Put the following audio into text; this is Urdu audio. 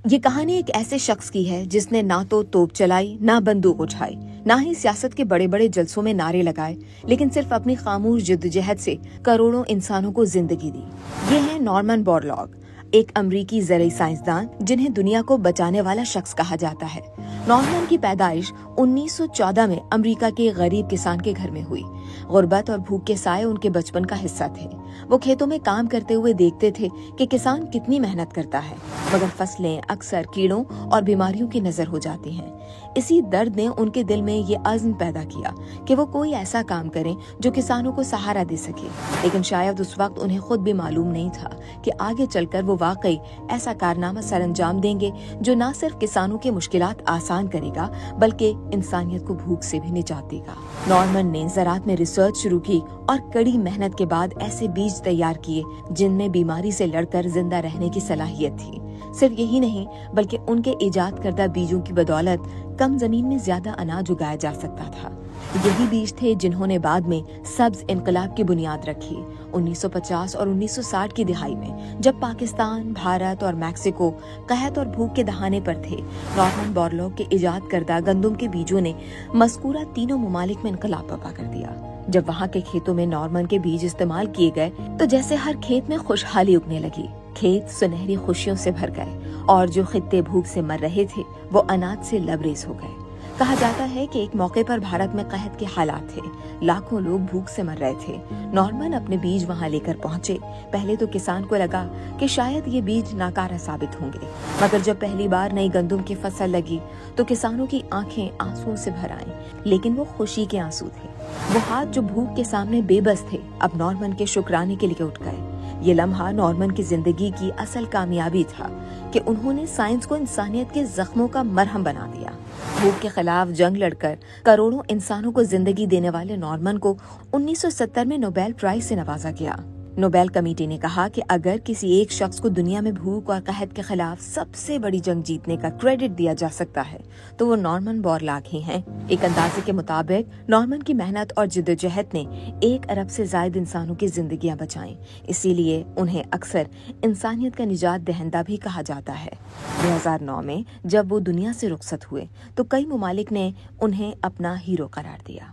یہ کہانی ایک ایسے شخص کی ہے جس نے نہ تو توپ چلائی، نہ بندوق اٹھائی، نہ ہی سیاست کے بڑے بڑے جلسوں میں نعرے لگائے، لیکن صرف اپنی خاموش جدوجہد سے کروڑوں انسانوں کو زندگی دی۔ یہ ہے نارمن بورلاگ، ایک امریکی زرعی سائنسدان جنہیں دنیا کو بچانے والا شخص کہا جاتا ہے۔ نارمن کی پیدائش 1914 میں امریکہ کے غریب کسان کے گھر میں ہوئی۔ غربت اور بھوک کے سائے ان کے بچپن کا حصہ تھے۔ وہ کھیتوں میں کام کرتے ہوئے دیکھتے تھے کہ کسان کتنی محنت کرتا ہے، مگر فصلیں اکثر کیڑوں اور بیماریوں کی نظر ہو جاتی ہیں۔ اسی درد نے ان کے دل میں یہ عزم پیدا کیا کہ وہ کوئی ایسا کام کریں جو کسانوں کو سہارا دے سکے، لیکن شاید اس وقت انہیں خود بھی معلوم نہیں تھا کہ آگے چل کر وہ واقعی ایسا کارنامہ سر انجام دیں گے جو نہ صرف کسانوں کے مشکلات آسان کرے گا بلکہ انسانیت کو بھوک سے بھی نجات دے گا۔ نارمن نے زراعت میں ریسرچ شروع کی اور کڑی محنت کے بعد ایسے بیج تیار کیے جن میں بیماری سے لڑ کر زندہ رہنے کی صلاحیت تھی۔ صرف یہی نہیں بلکہ ان کے ایجاد کردہ بیجوں کی بدولت کم زمین میں زیادہ اناج اگایا جا سکتا تھا۔ یہی بیج تھے جنہوں نے بعد میں سبز انقلاب کی بنیاد رکھی۔ 1950 اور 1960 کی دہائی میں جب پاکستان، بھارت اور میکسیکو قحط اور بھوک کے دہانے پر تھے، نارمن بورلاگ کے ایجاد کردہ گندم کے بیجوں نے مذکورہ تینوں ممالک میں انقلاب برپا کر دیا۔ جب وہاں کے کھیتوں میں نارمن کے بیج استعمال کیے گئے تو جیسے ہر کھیت میں خوشحالی اگنے لگی۔ کھیت سنہری خوشیوں سے بھر گئے اور جو خطے بھوک سے مر رہے تھے وہ اناج سے لبریز ہو گئے۔ کہا جاتا ہے کہ ایک موقع پر بھارت میں قحط کے حالات تھے، لاکھوں لوگ بھوک سے مر رہے تھے۔ نارمن اپنے بیج وہاں لے کر پہنچے۔ پہلے تو کسان کو لگا کہ شاید یہ بیج ناکارہ ثابت ہوں گے، مگر جب پہلی بار نئی گندم کی فصل لگی تو کسانوں کی آنکھیں آنسوؤں سے بھر آئیں، لیکن وہ خوشی کے آنسو تھے۔ وہ ہاتھ جو بھوک کے سامنے بے بس تھے اب نارمن کے شکرانے کے لیے اٹھ گئے۔ یہ لمحہ نارمن کی زندگی کی اصل کامیابی تھا کہ انہوں نے سائنس کو انسانیت کے زخموں کا مرہم بنا دیا۔ بھوک کے خلاف جنگ لڑ کر کروڑوں انسانوں کو زندگی دینے والے نارمن کو 1970 میں نوبیل پرائز سے نوازا گیا۔ نوبیل کمیٹی نے کہا کہ اگر کسی ایک شخص کو دنیا میں بھوک اور قحط کے خلاف سب سے بڑی جنگ جیتنے کا کریڈٹ دیا جا سکتا ہے تو وہ نارمن بورلاگ ہی ہیں۔ ایک اندازے کے مطابق نارمن کی محنت اور جدوجہد نے 1 ارب سے زائد انسانوں کی زندگیاں بچائیں، اسی لیے انہیں اکثر انسانیت کا نجات دہندہ بھی کہا جاتا ہے۔ 2009 میں جب وہ دنیا سے رخصت ہوئے تو کئی ممالک نے انہیں اپنا ہیرو قرار دیا۔